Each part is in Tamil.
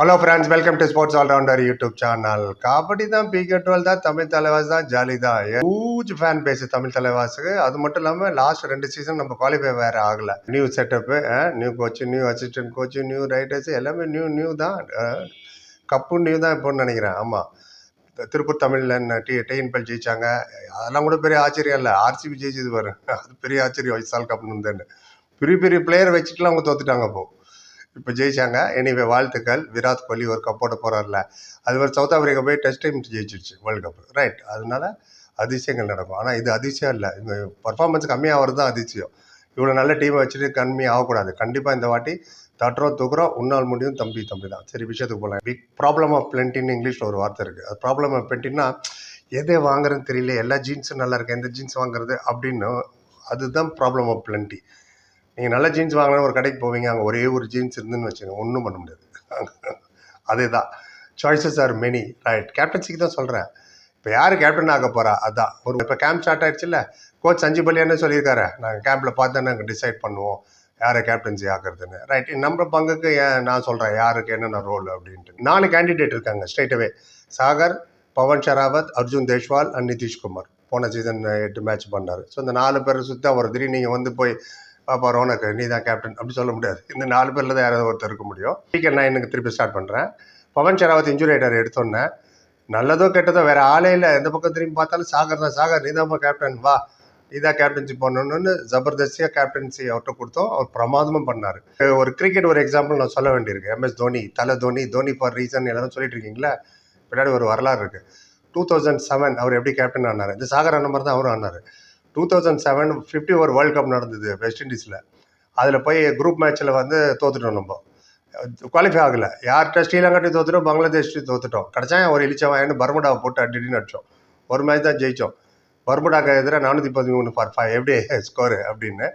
Hello friends, welcome to sports allrounder YouTube channel. Kabaddi தான் PK12 தான், தமிழ் தலைவாஸ் தான், ஜாலி தான். ஹூஜ் ஃபேன் பேஸ் தமிழ் தலைவாஸுக்கு. அது மட்டும் இல்லாமல் லாஸ்ட் 2 சீசன் நம்ம குவாலிஃபை வேறு ஆகலை. New setup, new coach, new assistant coach, new raiders, எல்லாமே நியூ நியூ தான். கப்பு நியூ தான் இப்போன்னு நினைக்கிறேன். ஆமாம், திருப்பூர் தமிழில் டிஎன்பல் ஜெயிச்சாங்க. அதெல்லாம் கூட பெரிய ஆச்சரியம் இல்லை. RCB ஜெயிச்சது பாரு, அது பெரிய ஆச்சரியம். வைசால் கப்னு பெரிய பெரிய பிளேயர் வச்சுட்டுலாம் அவங்க தோத்துட்டாங்க. இப்போ ஜெயிச்சாங்க. எனிவே வாழ்த்துக்கள். விராட் கோலி ஒரு கப்போட போகிறார்ல, அது ஒரு சவுத் ஆப்பிரிக்கா போய் டெஸ்ட் டைம் ஜெயிச்சிருச்சு வேர்ல்டு கப், ரைட்? அதனால அதிசயங்கள் நடக்கும். ஆனால் இது அதிசயம் இல்லை, இந்த பர்ஃபார்மன்ஸ் கம்மியாகிறது தான் அதிசயம். இவ்வளோ நல்ல டீமை வச்சுட்டு கம்மி ஆகக்கூடாது. கண்டிப்பாக இந்த வாட்டி தட்டுறோம் தூக்குறோம், உன்னால் முடியும் தம்பி தம்பி தான். சரி, விஷயத்துக்கு போகலாம். பிக் ப்ராப்ளம் ஆஃப் பிளென்டின்னு இங்கிலீஷில் ஒரு வார்த்தை இருக்குது. அது ப்ராப்ளம் ஆஃப் பிளென்டின்னா எதை வாங்குறதுன்னு தெரியல, எல்லா ஜீன்ஸும் நல்லா இருக்கு, எந்த ஜீன்ஸ் வாங்குறது அப்படின்னு, அதுதான் ப்ராப்ளம் ஆஃப் பிளென்டி. நீங்கள் நல்ல ஜீன்ஸ் வாங்கினா ஒரு கடைக்கு போவீங்க, அங்கே ஒரே ஒரு ஜீன்ஸ் இருந்துன்னு வச்சுங்க, ஒன்றும் பண்ண முடியாது. அதே தான், சாய்ஸஸ் ஆர் மெனி, ரைட்? கேப்டன்சிக்கு தான் சொல்கிறேன். இப்போ யார் கேப்டன் ஆக போகிறா, அதுதான் ஒரு. இப்போ கேம்ப் ஸ்டார்ட் ஆகிடுச்சுல்ல, கோச் சஞ்சு பலியானே சொல்லியிருக்காரு, நாங்கள் கேம்பில் பார்த்து நாங்கள் டிசைட் பண்ணுவோம் யாரை கேப்டன்சி ஆக்குறதுன்னு, ரைட்? நம்ம பங்குக்கு நான் சொல்கிறேன் யாருக்கு என்னென்ன ரோல் அப்படின்ட்டு. 4 கேண்டிடேட் இருக்காங்க ஸ்ட்ரெயிட்டவே. சாகர், பவன் ஷராவத், அர்ஜுன் தேஷ்வால் அண்ட் நிதிஷ்குமார். போன சீசன் 8 மேட்ச் பண்ணார். ஸோ இந்த 4 பேர் சுத்தம் ஒரு திடீர்னு நீங்கள் போய் பாப்பா ரோனக்கு நீ தான் கேப்டன் அப்படி சொல்ல முடியாது. இந்த 4 பேரில் தான் யாராவது ஒருத்தர் இருக்க முடியும். நான் எனக்கு திருப்பி ஸ்டார்ட் பண்ணுறேன். பவன் ஷராவத் இன்ஜுரி ஆகிட்டார். எடுத்தோன்னே நல்லதோ கெட்டதோ வேறு ஆளே இல்லை, எந்த பக்கம் திரும்பி பார்த்தாலும் சாகர் தான். சாகர் நீ தான் கேப்டன், வா நீ தான் கேப்டன்சி பண்ணணும்னு ஜபர்தஸ்தியாக கேப்டன்சி அவர்கிட்ட கொடுத்தோம். அவர் பிரமாதமும் பண்ணார். ஒரு கிரிக்கெட் ஒரு எக்ஸாம்பிள் நான் சொல்ல வேண்டியிருக்கு. MS தோனி, தலை தோனி, தோனி ஃபார் ரீசன் எல்லாரும் சொல்லிட்டு இருக்கீங்களா, பின்னாடி ஒரு வரலாறு இருக்குது. 2007 அவர் எப்படி கேப்டன் ஆனார், இந்த சாகர் ஆன மாதிரி தான் அவரும் ஆனார். 2007 50 ஓவர் வேர்ல்டு கப் நடந்தது வெஸ்ட் இண்டீஸில். அதில் போய் குரூப் மேட்ச்சில் தோத்துட்டோம். நம்ம குவாலிஃபை ஆகலை. யார்கிட்ட ஸ்ரீலங்காட்டையும் தோத்துட்டோம், பங்களாதேஷ்டையும் தோத்துட்டோம். கிடச்சா ஒரு இழிச்சவன் பர்முடாவை போட்டு அடின்னு அடித்தோம். ஒரு மேட்ச் தான் ஜெயித்தோம். பர்முடாக்கு எதிராக 413 ஃபார் 5 எப்படி ஸ்கோரு அப்படின்னு.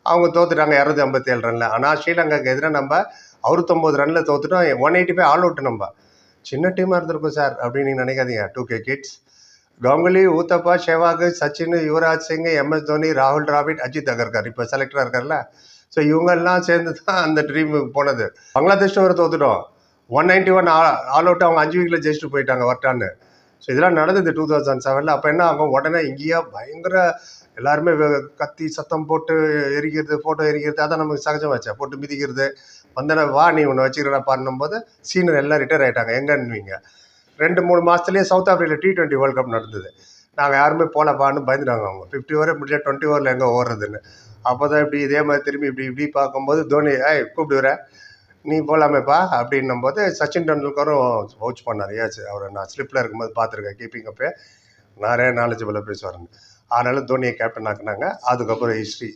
அவங்க தோத்துட்டாங்க 257 ரனில். ஆனால் ஸ்ரீலங்காக்கு எதிராக நம்ம 69 ரனில் தோத்துட்டோம். 185 all out. நம்ம சின்ன டீமாக இருந்திருக்கும் சார் அப்படின்னு நீங்கள் நினைக்காதீங்க. 2K kids. Ganguly, Uthappa, Sehwag, Sachin, Yuvraj Singh, MS Dhoni, ராகுல் டிராவிட், அஜித் அகர்கர் இப்போ செலக்டராக இருக்கார்ல. ஸோ இவங்கெல்லாம் சேர்ந்து தான் அந்த ட்ரீமுக்கு போனது. பங்களாதேஷ் வரை தோத்துட்டோம். 191 ஆல் அவுட். அவங்க 5 வீக்கில் ஜெயிச்சுட்டு போயிட்டாங்க வரட்டான்னு. ஸோ இதெல்லாம் நடந்தது 2007. அப்போ என்ன ஆகும், உடனே இங்கேயா பயங்கர எல்லாருமே கத்தி சத்தம் போட்டு எரிக்கிறது, ஃபோட்டோ எரிக்கிறது, அதான் நமக்கு சகஜமாச்சா, போட்டு மிதிக்கிறது. வந்தன வா நீ ஒன்று வச்சுக்கிறா பாருன்னும் போது சீனியர் எல்லாம் ரிட்டையர் ஆகிட்டாங்க. எங்கன்னுவீங்க, 2-3 மாதத்துலேயே south Africa T20 world cup நடந்தது. நாங்கள் யாருமே போகலப்பான்னு பயந்துட்டாங்க. அவங்க 50 ஓவரே முடிஞ்ச 20 ஓவரில் எங்கே ஓடுறதுன்னு. அப்போ தான் இப்படி இதே மாதிரி திரும்பி இப்படி பார்க்கும்போது தோனி கூப்பிடுற நீ போகலாமேப்பா அப்படின்னும் போது சச்சின் டெண்டுல்கரும் வவுச் பண்ணார். ஏச்சு அவரை நான் ஸ்லிப்பில் இருக்கும்போது பார்த்துருக்கேன், கீப்பிங் அப்பே நிறைய நாலேஜபிளாக பேசுவாருங்க. அதனால தோனியை கேப்டன் ஆக்குனாங்க. அதுக்கப்புறம் ஹிஸ்ட்ரி.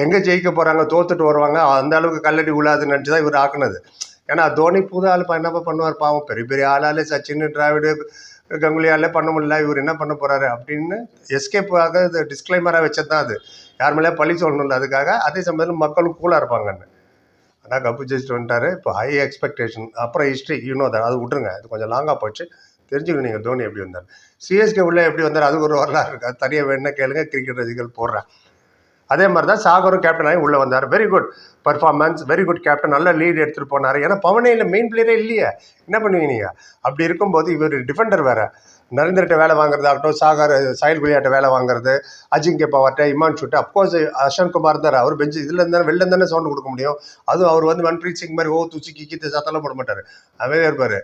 எங்கே ஜெயிக்க போகிறாங்க, தோத்துட்டு வருவாங்க, அந்த அளவுக்கு கல்லடி விழாதுன்னு நினச்சி தான் இவர் ஆக்குனது. ஏன்னா தோனி புது ஆள் என்னப்பா பண்ணுவார் பாவம், பெரிய பெரிய ஆளாலே சச்சின், டிராவிடு, கங்குலியாலே பண்ண முடியல, இவர் என்ன பண்ண போகிறாரு அப்படின்னு எஸ்கேப்பாக இது டிஸ்க்ளைமராக வச்சது தான். அது யார் மேலே பழி சொல்லணும் இல்லை, அதுக்காக. அதே சமயத்தில் மக்களும் கூலாக இருப்பாங்கன்னு. ஆனால் கப்பு ஜெயிச்சுட்டு வந்துட்டார். இப்போ ஹை எக்ஸ்பெக்டேஷன். அப்புறம் ஹிஸ்ட்ரி தான், அது விட்டுருங்க, அது கொஞ்சம் லாங்காக போச்சு. தெரிஞ்சுக்கணும் நீங்கள் தோனி எப்படி வந்தார், CSK உள்ளே எப்படி வந்தார், அது ஒரு வரலாறு இருக்குது. அது தனியாக வேணுன்னா கேளுங்க, கிரிக்கெட் ரசிகர்கள் போடுறேன். அதே மாதிரி தான் சாகரும் கேப்டன் ஆகி உள்ளே வந்தார். Very good performance, very good captain, நல்ல லீட் எடுத்துகிட்டு போனார். ஏன்னா பவனே இல்லை, மெயின் பிளேயரே இல்லையே, என்ன பண்ணுவீங்க நீங்கள்? அப்படி இருக்கும்போது இவர் டிஃபெண்டர் வேறு, நரேந்திரட்ட வேலை வாங்குறதாகட்டும், சாகர் சாயில் குலியாட்ட வேலை வாங்குறது, அஜிங்கே பவார்ட்ட, இமான் ஷூட்டு, அப்கோர்ஸ் அஸ்வன் குமார் இருந்தார். அவர் பெஞ்சு இதில் இருந்தாலும் வெளில இருந்தானே சவுண்டு கொடுக்க முடியும். அதுவும் அவர் மன்பிரீத் சிங் மாதிரி தூச்சி கிக்கி சத்தெல்லாம் போட மாட்டார், அவரே இருப்பார்.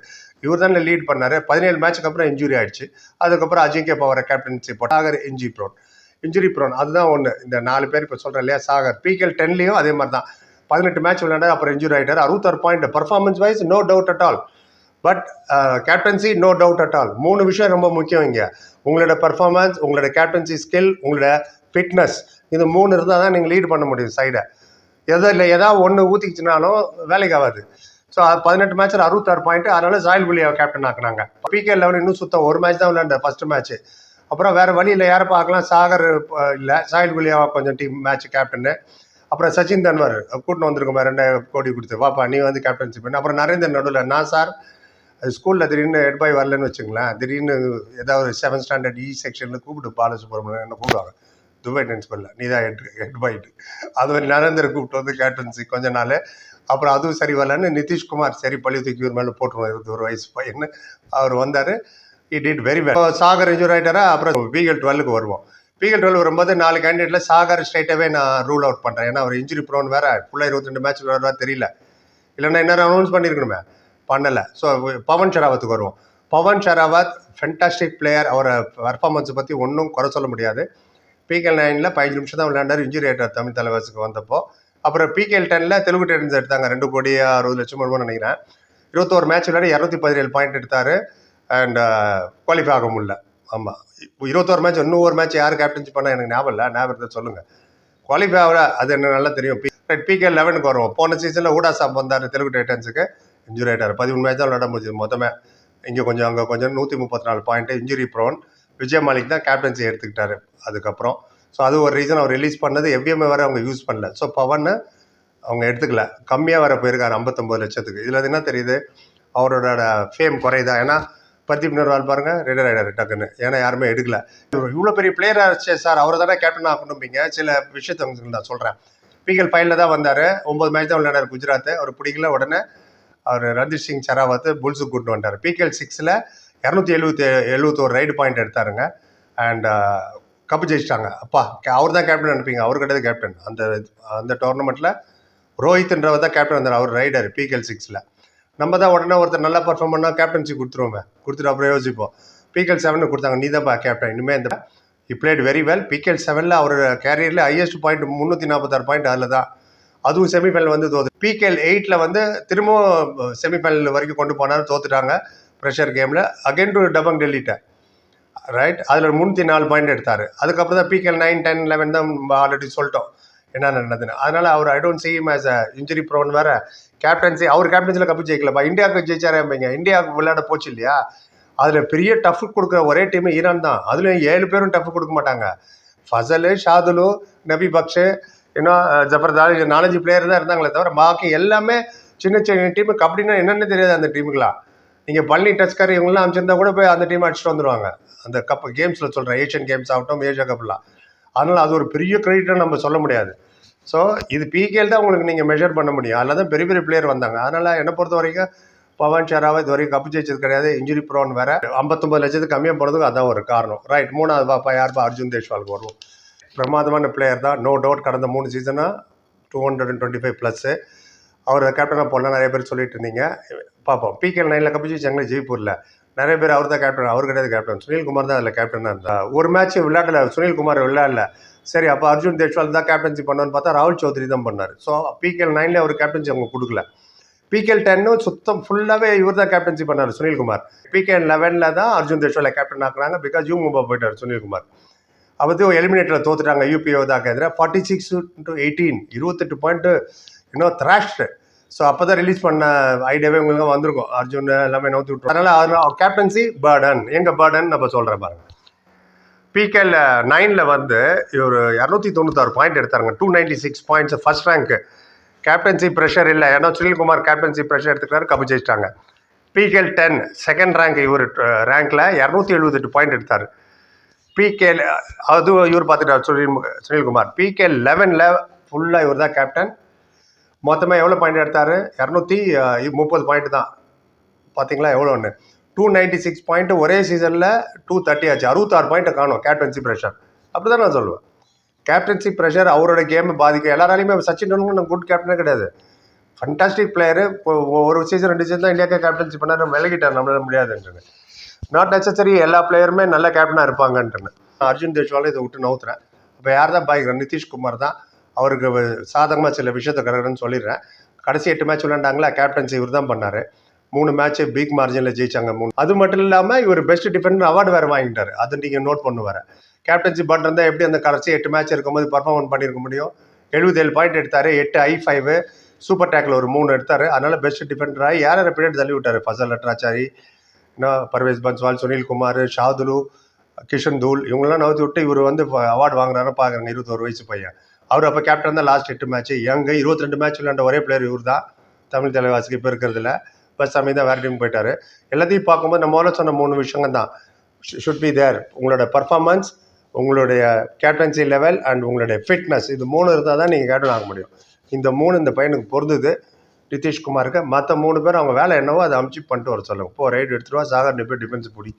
இவர் தானே லீட் பண்ணார். 17 மேட்சுக்கு அப்புறம் இன்ஜுரி ஆயிடுச்சு. அதுக்கப்புறம் அஜிங்கே பவாரை கேப்டன்சி போட்டார். Sagar injury prone. அதுதான் ஒன்று. இந்த 4 பேர் இப்போ சொல்கிறேன் இல்லையா, சாகர் PK10லேயும் அதே மாதிரி தான் 18 மேட்ச் விளையாண்டார், அப்புறம் இன்ஜுரி ஆகிட்டார். 66 point. Performance wise no doubt at all. But captaincy no doubt at all. 3 விஷயம் ரொம்ப முக்கியம் இங்கே. உங்களோட பர்ஃபார்மன்ஸ், உங்களோட கேப்டன்சி ஸ்கில், உங்களோட ஃபிட்னஸ், இது 3 இருந்தால் தான் நீங்கள் லீட் பண்ண முடியும் சைடை. ஏதாவது ஒன்று ஊற்றிக்கிச்சுனாலும் வேலைக்கு ஆகாது. ஸோ 18 மேட்ச்சில் 66 பாயிண்ட். அதனால சாயில் குலியாவை கேப்டன் ஆக்குனாங்க. PK11 இன்னும் சுத்தம் ஒரு மேட்ச் தான் விளையாண்டார், ஃபஸ்ட்டு மேட்ச்சு. அப்புறம் வேறு வழியில் யாரை பார்க்கலாம், சாகர் இல்லை, சாயில் குலியாவா கொஞ்சம் டீம் மேட்ச் கேப்டனு. அப்புறம் சச்சின் தன்வர் கூட்டின்னு வந்திருக்கோம், 2 கோடி கொடுத்து, வாப்பா நீ கேப்டன்சி பண்ணு. அப்புறம் நரேந்திரன் நடுவில், நான் சார் ஸ்கூலில் திடீர்னு ஹெட் பாய் வரலன்னு வச்சுங்களேன், திடீர்னு ஏதாவது 7th ஸ்டாண்டர்ட் செக்ஷனில் கூப்பிட்டு பாலசுப்ரமணியன் என்ன கூப்பிடுவாங்க, துபாய் டென்ஸ் பண்ணல, நீ தான் ஹெட் பாய்ட்டு. அது மாதிரி நரேந்திர கூப்பிட்டு கேப்டன்சி கொஞ்ச நாள். அப்புறம் அதுவும் சரி வரலன்னு நிதிஷ்குமார் சரி பள்ளி தூக்கி ஒரு மேலே போட்டுருவோம் 21 வயசு பையன்னு அவர் வந்தார். He did very well. Sagar injure ஆகிட்டாரா, அப்புறம் பிகேஎல் 12க்கு வருவோம். பிகேஎல் 12 வரும்போது 4 கேண்டிடேட்டில் சாகர் ஸ்ட்ரைட்டாகவே நான் ரூல் அவுட் பண்ணுறேன். ஏன்னா அவர் இன்ஜுரி ப்ரோன் வேறு, ஃபுல்லாக 22 மேட்ச் விளையாடுறா தெரியல. இல்லைன்னா என்ன அனௌன்ஸ் பண்ணியிருக்கணுமே, பண்ணலை. ஸோ பவன் ஷராவத்துக்கு வருவோம். Pawan Sehrawat fantastic player. அவரை பர்ஃபார்மன்ஸை பற்றி ஒன்றும் குறை சொல்ல முடியாது. பிகேஎல் 9ல் 15 நிமிஷம் தான் விளையாண்டார், இன்ஜுரி ஆகிட்டார் தமிழ் தலைவாசுக்கு வந்தப்போ. அப்புறம் பிகேஎல் 10ல் தெலுங்கு டைட்டன்ஸ் எடுத்தாங்க, 2,60,00,000 வருமானு நினைக்கிறேன். 21 மேட்ச் விளையாடி 217 பாயிண்ட் எடுத்தார். அண்ட் குவாலிஃபை ஆக முடியல. ஆமாம், 21 மேட்ச், இன்னும் ஒரு மேட்ச் யார் கேப்டன்சி பண்ணால் எனக்கு ஞாபகம் இல்லை, ஞாபகத்தை சொல்லுங்கள். குவாலிஃபை ஆகல, அது என்ன நல்லா தெரியும். பிகேஎல் 11க்கு வருவோம். போன சீசனில் ஊடா சாப் வந்தார் தெலுங்கு டைட்டன்ஸுக்கு, இன்ஜுரி ஆகிட்டார். 13 மேட்ச் தான் விளையாட முடிஞ்சது மொத்தமே. இங்கே கொஞ்சம் அங்கே கொஞ்சம் 134 point, injury prone. Vijay Malik தான் கேப்டன்சி எடுத்துக்கிட்டாரு அதுக்கப்புறம். ஸோ அது ஒரு ரீசன். அவர் ரிலீஸ் பண்ணது எவ்விஎம்ஐ வர அவங்க யூஸ் பண்ணல. ஸோ பவன் அவங்க எடுத்துக்கல, கம்மியாக வர போயிருக்காரு 59 லட்சத்துக்கு. இதில் என்ன தெரியுது, அவரோட ஃபேம் குறையுதா. ஏன்னா பர்தீப் நர்வால் பாருங்க ரிட்டையர் ஆகிடாரு டக்குன்னு, ஏன்னா யாருமே எடுக்கல. இவ்வளோ பெரிய பிளேயராக சார் அவரை தானே கேப்டன் ஆகணும்பீங்க. சில விஷயத்தை உங்களுக்கு நான் சொல்கிறேன். பிகேஎல் 5ல் தான் வந்தார், 9 மேட்ச் தான் விளையாடார் குஜராத். அவர் பிடிக்கல, உடனே அவர் ரந்தீப் சிங் ஷெராவத் புல்ஸுக்கு கூட்டு வந்தார். பிகேஎல் 6ல் 271 ரைடு பாயிண்ட் எடுத்தாருங்க. அண்ட் கப்பு ஜெயிச்சிட்டாங்க. அப்பா, அவர் தான் கேப்டன் அனுப்பிங்க, அவர் கிடையாது கேப்டன். அந்த டோர்னமெண்ட்டில் ரோஹித்ன்றவர் தான் கேப்டன் வந்தார், அவர் ரைடர் பிகேஎல் 6ல். நம்ம தான் உடனே ஒருத்தர் நல்லா பர்ஃபார்ம் பண்ணால் கேப்டன்சி கொடுத்துருவோமே, கொடுத்துட்டு அப்புறம் யோசிப்போம். பிகேஎல் 7 கொடுத்தாங்க, நீ தான் கேப்டன் இனிமேல். இந்த he played very well. PKL 7ல் அவர் கேரியரில் ஹையஸ்ட் பாயிண்ட் 346 பாயிண்ட், அதில் தான். அதுவும் செமிஃபைனல் வந்து தோது. பிகேஎல் 8ல் வந்து திரும்பவும் செமிஃபைனல் வரைக்கும் கொண்டு போனார், தோத்துட்டாங்க ப்ரெஷர் கேமில். அகெயின் டு டபங் டெல்லிட்ட ரைட், அதில் 304 பாயிண்ட் எடுத்தார். அதுக்கப்புறம் தான் பிகேஎல் 9, 10, 11 தான் ஆல்ரெடி சொல்லிட்டோம் என்ன நடந்ததுன்னு. அதனால் அவர் I don't see him as a injury prone. வேறு கேப்டன்சி, அவர் கேப்டன்சியில் கப்பு ஜெயிக்கலப்பா, இந்தியாவுக்கு ஜெயிச்சாரம்பிங்க. இந்தியாவுக்கு விளையாட போச்சு இல்லையா, அதில் பெரிய டஃப் கொடுக்குற ஒரே டீம் ஈரான் தான். அதுலேயும் 7 பேரும் டஃப் கொடுக்க மாட்டாங்க. ஃபசலு, ஷாதுலு, நபி பக்ஷு, இன்னும் ஜஃபர்தால், 4-5 பிளேயர் தான் இருந்தாங்களே தவிர பாக்கி எல்லாமே சின்ன சின்ன டீமு. கபடினா என்னென்னு தெரியாது அந்த டீமுக்கெலாம். நீங்கள் பழனி டஸ்கர் இவங்களாம் அமைச்சிருந்தா கூட போய் அந்த டீம் அடிச்சுட்டு வந்துடுவாங்க. அந்த கப் கேம்ஸில் சொல்கிறேன், ஏஷியன் கேம்ஸ் ஆகட்டும், ஏஷியா கப்லாம். அதனால் அது ஒரு பெரிய கிரெடிட்டாக நம்ம சொல்ல முடியாது. ஸோ இது பிகேஎல் தான் உங்களுக்கு நீங்கள் மெஷர் பண்ண முடியும். அதில் தான் பெரிய பெரிய பிளேயர் வந்தாங்க. அதனால் என்னை பொறுத்த வரைக்கும் பவன் ஷெராவத் இது வரைக்கும் கப்பு ஜெயிச்சது கிடையாது. இன்ஜுரி ப்ரோன் வேறு. 59 லட்சத்துக்கு கம்மியாக போனதுக்கு அதான் ஒரு காரணம். ரைட், 3வது பாப்பா யாருப்பா, அர்ஜுன் தேஷ்வாலுக்கு வருவோம். பிரமாதமான பிளேயர் தான், நோ டவுட். கடந்த 3 சீசனாக 225+. அவர் கேப்டனாக போடலாம் நிறைய பேர் சொல்லிட்டு இருந்தீங்க. பார்ப்போம். பிகேஎல் 9ல் கப்பு ஜெயிச்சாங்களே ஜெய்ப்பூரில், நிறைய பேர் அவர் தான் கேப்டன். அவர் கிடையாது கேப்டன், சுனில்குமார் தான் அதில் கேப்டனாக இருந்தார். ஒரு மேட்ச் விளையாடல சுனில்குமார், விளையாடல. சரி, அப்போ அர்ஜுன் தேஷ்வால் தான் கேப்டன்சி பண்ணோன்னு பார்த்தா ராகுல் சௌத்ரி தான் பண்ணார். ஸோ பிகேஎல் 9ல் அவர் கேப்டன்சி அவங்க கொடுக்கல. பிகேஎல் 10 சுத்தம் ஃபுல்லாகவே இவர் தான் கேப்டன்சி பண்ணார் சுனில்குமார். பிகேஎல் 11ல் தான் அர்ஜுன் தேஷ்வாலை கேப்டன் ஆக்குறாங்க. பிகாஸ் மும்பை போயிட்டார் சுனில்குமார். அப்போ எலிமினேட்டரில் தோத்துட்டாங்க யூபிஓ தான் எதிராக 46-18, 28 பாயிண்ட்டு இன்னும் த்ராஷ்டு. ஸோ அப்போ தான் ரிலீஸ் பண்ண ஐடியாவே உங்களுக்கு வந்திருக்கும். அர்ஜுன் எல்லாமே நோத்தி விட்டுரும். அதனால் கேப்டன்சி பேர்டன், எங்கள் பேர்டன் நம்ம சொல்கிறேன் பாருங்க. பிகேஎல் 9ல் வந்து இவர் 296 பாயிண்ட் எடுத்தாருங்க, 296 points, first rank. Captaincy pressure இல்லை, ஏன்னா சுனில்குமார் கேப்டன்சி ப்ரெஷர் எடுத்துக்கிறாரு, கப்பு ஜெயிச்சிட்டாங்க. பிகேஎல் 10 செகண்ட் ரேங்க், இவர் ரேங்க்கில் 278 பாயிண்ட் எடுத்தார். பிகேஎல் அது இவர் பார்த்துட்டார் சுனில்குமார். பிகேஎல் 11ல் ஃபுல்லாக இவர் தான் கேப்டன். மொத்தமாக எவ்வளோ பாயிண்ட் எடுத்தார், 230 பாயிண்ட் தான். பார்த்தீங்களா எவ்வளோ ஒன்று, 296 பாயிண்ட் ஒரே சீசனில் 230 ஆச்சு. 66 பாயிண்ட்டை காணும் கேப்டன்சி ப்ரெஷர். அப்படி தான் நான் சொல்லுவேன். கேப்டன்சி ப்ரெஷர் அவரோட கேமை பாதிக்கும். எல்லாராலையுமே சச்சின் டெண்டுல்கர் குட் கேப்டனே கிடையாது, ஃபண்டாஸ்டிக் பிளேயரு. ஒரு சீசன் 2 சீசன் தான் இந்தியாவுக்கு கேப்டன்சி பண்ணார், விலகிட்டார், நம்மளால முடியாதுன்ட்டுன்னு. நாட் நெசசரி எல்லா பிளேயருமே நல்ல கேப்டனாக இருப்பாங்கன்ட்டுன்னு. அர்ஜுன் தேஷ்வாலை இதை விட்டு நவுத்துறேன். இப்போ யார் தான் பாய்க்கிறேன், நிதிஷ்குமார் தான். அவருக்கு சாதகமாக சில விஷயத்தை கரெக்டுன்னு சொல்லிடுறேன். கடைசி 8 மேட்ச் விளையாண்டாங்களா, கேப்டன்சி இவர் தான் பண்ணார். 3 மேட்ச்சு பிக் மார்ஜினில் ஜெயிச்சாங்க 3. அது மட்டும் இல்லாமல் இவர் பெஸ்ட் டிஃபெண்டர் அவார்டு வேறு வாங்கிட்டார். அது நீங்கள் நோட் பண்ணுவார். கேப்டன்சி பட் இருந்தால் எப்படி அந்த கடைசி 8 மேட்ச் இருக்கும்போது பர்ஃபார்மன்ஸ் பண்ணியிருக்க முடியும். 77 பாயிண்ட் எடுத்தார், 8 I5, சூப்பர் டேக்கில் ஒரு 3 எடுத்தார். அதனால் பெஸ்ட் டிஃபெண்டராக யாரை பின்னாடி தள்ளி விட்டார். ஃபசல் லட்ராச்சாரி, இன்னும் பர்வேஸ் பன்ஸ்வால், சுனில்குமார், ஷாதுலு, கிஷன் தூல், இவங்களாம் நவுத்தி விட்டு இவர் வந்து அவார்டு வாங்குறாரு பார்க்குறாங்க. 21 வயசு பையன். அவர் அப்போ கேப்டன் தான். லாஸ்ட் 8 மேட்ச்சு யங்கு 22 மேட்ச் விளையாண்ட ஒரே பிளேயர் இவர் தான் தமிழ் தலைவாசிக்கு. இப்போ இருக்கிறதுல பஸ் சாமி தான் வேறு டீம் போயிட்டார். எல்லாத்தையும் பார்க்கும்போது நம்ம முதல்ல சொன்ன 3 விஷயங்கள் தான் ஷுட் பி தேர். உங்களோட பர்ஃபார்மன்ஸ், உங்களுடைய கேப்டன்சி லெவல் அண்ட் உங்களுடைய ஃபிட்னஸ், இது 3 இருந்தால் தான் நீங்கள் கேப்டன் ஆக முடியும். இந்த 3 இந்த பையனுக்கு பொருந்துது. நிதிஷ்குமாருக்கு. மற்ற 3 பேர் அவங்க வேலை என்னவோ அதை அமுச்சு பண்ணிட்டு வர சொல்லுங்க. இப்போ ரைடு எடுத்துருவா, சாகர் நீ போய் டிஃபென்ஸ் பிடி.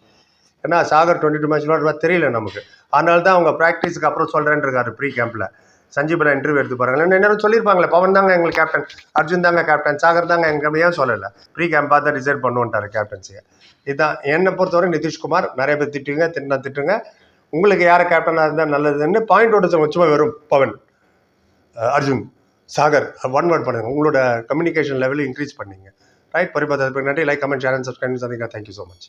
ஏன்னா சாகர் 22 மேட்ச் விளையாடுவா தெரியல நமக்கு. அதனால தான் அவங்க ப்ராக்டிஸுக்கு அப்புறம் சொல்கிறேன்னு இருக்காரு ப்ரீ கேம்பில். சஞ்சீப்ல இன்டர்வியூ எடுத்து பாருங்க. என்ன சொல்லியிருப்பாங்களே, பவன் தாங்க எங்களுக்கு கேப்டன், அர்ஜுன் தாங்க கேப்டன், சாகர் தாங்க எங்களுக்கு ஏன் சொல்லலை? ப்ரீ கேம்ப் பார்த்து டிசைட் பண்ணுவோன்ட்டாரு கேப்டன்சியை. இதுதான் என்னை பொறுத்தவரை. நிதிஷ்குமார் நிறைய பேர் திட்டுங்க. உங்களுக்கு யாரை கேப்டனாக இருந்தால் நல்லதுன்னு பாயிண்ட் ஓட்டு சும்மா வெறும் பவன், அர்ஜுன், சாகர் ஒன் வேர்ட் பண்ணுங்க. உங்களோட கம்யூனிகேஷன் லெவலில் இன்க்ரீஸ் பண்ணிங்க. ரைட். பரிபாதத்துக்கு நன்றி. Like, comment, share and subscribe. Thank you so much.